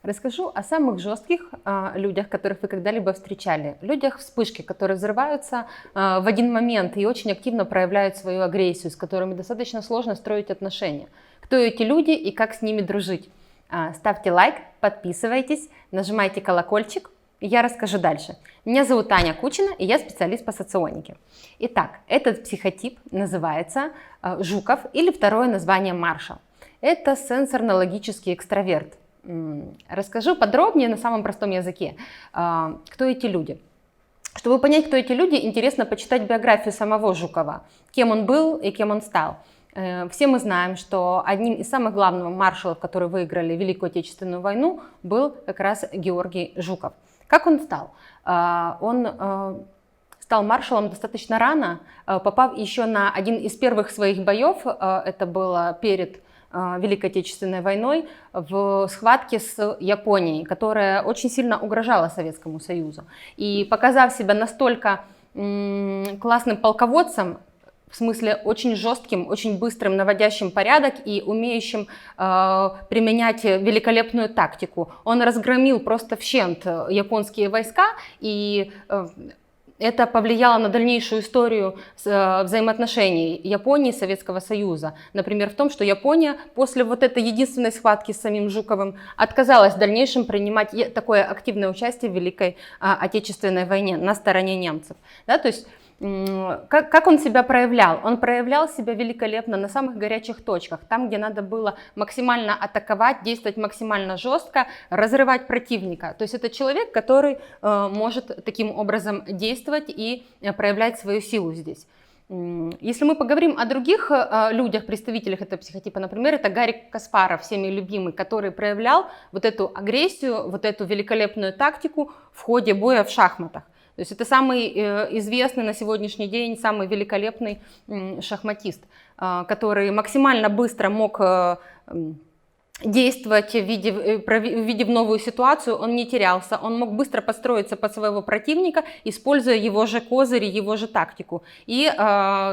Расскажу о самых жестких людях, которых вы когда-либо встречали. Людях вспышки, которые взрываются в один момент и очень активно проявляют свою агрессию, с которыми достаточно сложно строить отношения. Кто эти люди и как с ними дружить? Ставьте лайк, подписывайтесь, нажимайте колокольчик, и я расскажу дальше. Меня зовут Аня Кучина, и я специалист по соционике. Итак, этот психотип называется Жуков или второе название Маршалл. Это сенсорно-логический экстраверт. Расскажу подробнее на самом простом языке, кто эти люди. Чтобы понять, кто эти люди, интересно почитать биографию самого Жукова, кем он был и кем он стал. Все мы знаем, что одним из самых главных маршалов, которые выиграли Великую Отечественную войну, был как раз Георгий Жуков. Как он стал? Он стал маршалом достаточно рано, попав еще на один из первых своих боев, это было перед Великой Отечественной войной, в схватке с Японией, которая очень сильно угрожала Советскому Союзу. И показав себя настолько классным полководцем, в смысле очень жестким, очень быстрым, наводящим порядок и умеющим применять великолепную тактику, он разгромил просто вщент японские войска, и это повлияло на дальнейшую историю взаимоотношений Японии и Советского Союза. Например, в том, что Япония после вот этой единственной схватки с самим Жуковым отказалась в дальнейшем принимать такое активное участие в Великой Отечественной войне на стороне немцев. Да, то есть, как он себя проявлял? Он проявлял себя великолепно на самых горячих точках, там, где надо было максимально атаковать, действовать максимально жестко, разрывать противника. То есть это человек, который может таким образом действовать и проявлять свою силу здесь. Если мы поговорим о других людях, представителях этого психотипа, например, это Гарри Каспаров, всеми любимый, который проявлял вот эту агрессию, вот эту великолепную тактику в ходе боя в шахматах. То есть это самый известный на сегодняшний день, самый великолепный шахматист, который максимально быстро мог действовать, увидев новую ситуацию, он не терялся, он мог быстро подстроиться под своего противника, используя его же козыри, его же тактику, и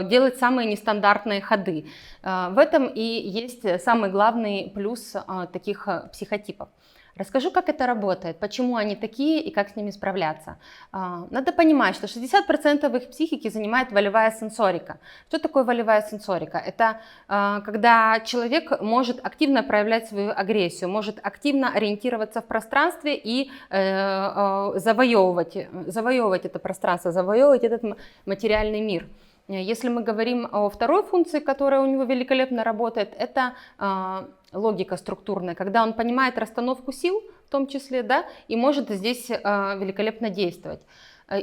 делать самые нестандартные ходы. В этом и есть самый главный плюс таких психотипов. Расскажу, как это работает, почему они такие и как с ними справляться. Надо понимать, что 60% их психики занимает волевая сенсорика. Что такое волевая сенсорика? Это когда человек может активно проявлять свою агрессию, может активно ориентироваться в пространстве и завоевывать это пространство, завоевывать этот материальный мир. Если мы говорим о второй функции, которая у него великолепно работает, это логика структурная, когда он понимает расстановку сил, в том числе, да, и может здесь великолепно действовать.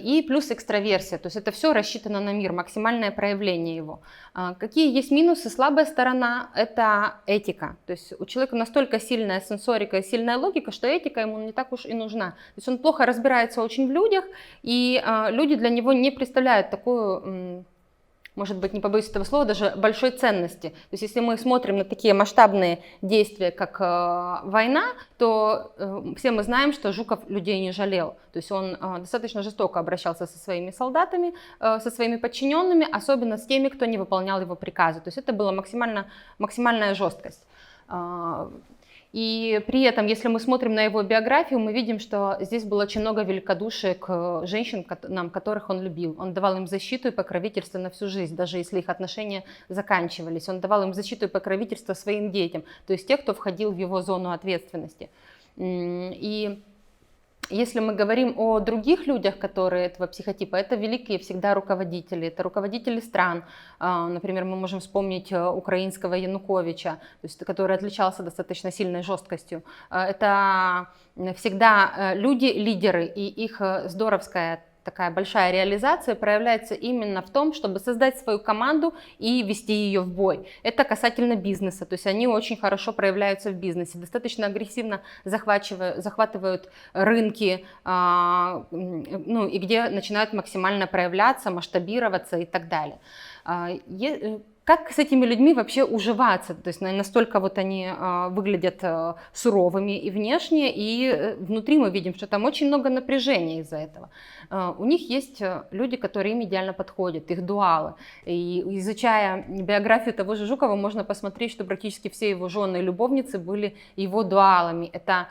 И плюс экстраверсия, то есть это все рассчитано на мир, максимальное проявление его. Какие есть минусы? Слабая сторона – это этика. То есть у человека настолько сильная сенсорика и сильная логика, что этика ему не так уж и нужна. То есть он плохо разбирается очень в людях, и люди для него не представляют такую, может быть, не побоюсь этого слова, даже большой ценности. То есть если мы смотрим на такие масштабные действия, как война, то все мы знаем, что Жуков людей не жалел. То есть он достаточно жестоко обращался со своими солдатами, со своими подчиненными, особенно с теми, кто не выполнял его приказы. То есть это была максимальная жесткость. И при этом, если мы смотрим на его биографию, мы видим, что здесь было очень много великодушия к женщинам, которых он любил. Он давал им защиту и покровительство на всю жизнь, даже если их отношения заканчивались. Он давал им защиту и покровительство своим детям, то есть тех, кто входил в его зону ответственности. И если мы говорим о других людях, которые этого психотипа, это великие всегда руководители, это руководители стран. Например, мы можем вспомнить украинского Януковича, то есть, который отличался достаточно сильной жесткостью. Это всегда люди-лидеры, и их здоровская такая большая реализация проявляется именно в том, чтобы создать свою команду и вести ее в бой. Это касательно бизнеса, то есть они очень хорошо проявляются в бизнесе, достаточно агрессивно захватывают рынки, ну, и где начинают максимально проявляться, масштабироваться и так далее. Как с этими людьми вообще уживаться? То есть настолько вот они выглядят суровыми и внешне, и внутри мы видим, что там очень много напряжения из-за этого. У них есть люди, которые им идеально подходят, их дуалы. И изучая биографию того же Жукова, можно посмотреть, что практически все его жены и любовницы были его дуалами. Это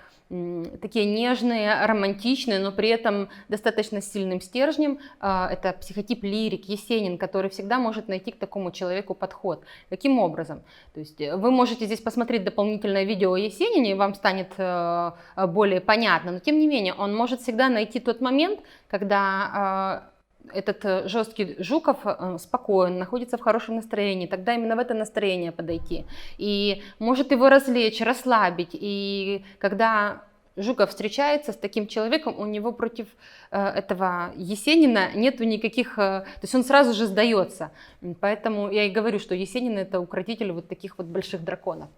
такие нежные, романтичные, но при этом достаточно сильным стержнем. Это психотип лирик, Есенин, который всегда может найти к такому человеку подход. Каким образом? То есть вы можете здесь посмотреть дополнительное видео о Есенине, и вам станет более понятно, но тем не менее он может всегда найти тот момент, когда этот жесткий Жуков спокоен, находится в хорошем настроении, тогда именно в это настроение подойти. И может его развлечь, расслабить. И когда Жуков встречается с таким человеком, у него против этого Есенина нету никаких... То есть он сразу же сдается. Поэтому я и говорю, что Есенин — это укротитель вот таких вот больших драконов.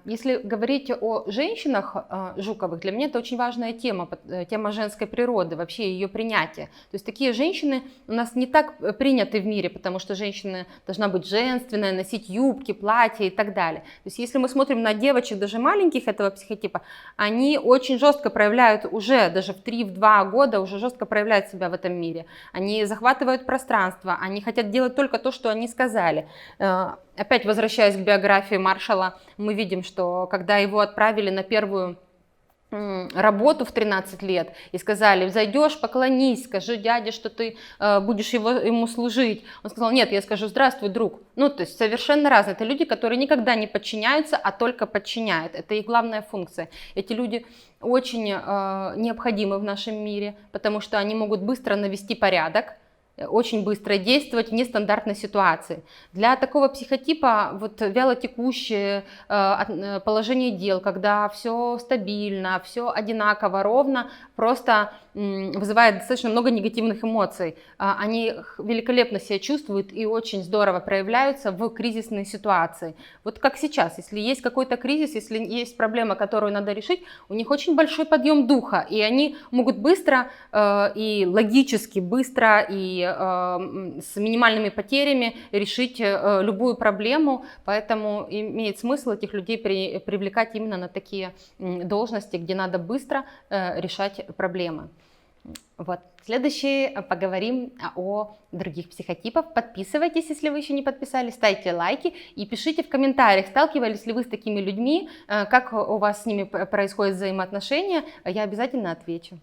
Если говорить о женщинах Жуковых, для меня это очень важная тема, тема женской природы, вообще ее принятие. То есть такие женщины у нас не так приняты в мире, потому что женщина должна быть женственная, носить юбки, платья и так далее. То есть если мы смотрим на девочек, даже маленьких этого психотипа, они очень жестко проявляют уже, даже в 3-2 года уже жестко проявляют себя в этом мире. Они захватывают пространство, они хотят делать только то, что они сказали. Опять возвращаясь к биографии Маршалла, мы видим, что когда его отправили на первую работу в 13 лет и сказали: зайдешь, поклонись, скажи дяде, что ты будешь ему служить. Он сказал: нет, я скажу: здравствуй, друг. Ну, то есть совершенно разные. Это люди, которые никогда не подчиняются, а только подчиняют. Это их главная функция. Эти люди очень необходимы в нашем мире, потому что они могут быстро навести порядок, очень быстро действовать в нестандартной ситуации. Для такого психотипа вот вялотекущее положение дел, когда все стабильно, все одинаково, ровно, просто вызывает достаточно много негативных эмоций. Они великолепно себя чувствуют и очень здорово проявляются в кризисной ситуации. Вот как сейчас, если есть какой-то кризис, если есть проблема, которую надо решить, у них очень большой подъем духа, и они могут быстро и логически быстро и с минимальными потерями решить любую проблему, поэтому имеет смысл этих людей привлекать именно на такие должности, где надо быстро решать проблемы. Вот. Следующее поговорим о других психотипах. Подписывайтесь, если вы еще не подписались, ставьте лайки и пишите в комментариях, сталкивались ли вы с такими людьми, как у вас с ними происходят взаимоотношения, я обязательно отвечу.